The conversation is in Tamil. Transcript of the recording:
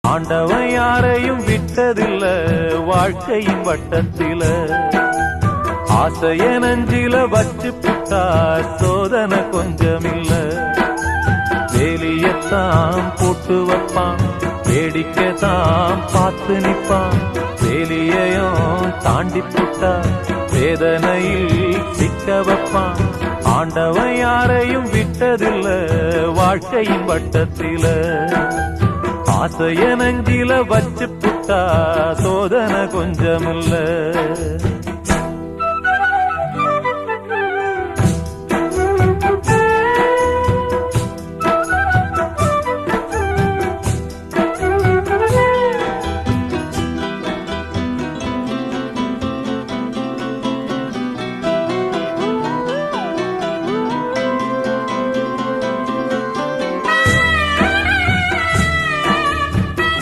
ஆண்டவன் யாரையும் விட்டதில்ல வாழ்க்கையின் வட்டத்தில, ஆசைய நஞ்சில வச்சு புட்டா சோதனை கொஞ்சமில்ல. வேலியத்தான் போட்டு வைப்பான், வேடிக்கைத்தான் பார்த்து நிப்பான். வேலியையும் தாண்டி புட்டா வேதனையில் சிக்க வைப்பான். ஆண்டவன் யாரையும் விட்டதில்ல வாழ்க்கையின் வட்டத்தில, ஆசைய நஞ்சில வச்சு புட்டா சோதனை கொஞ்சமில்ல.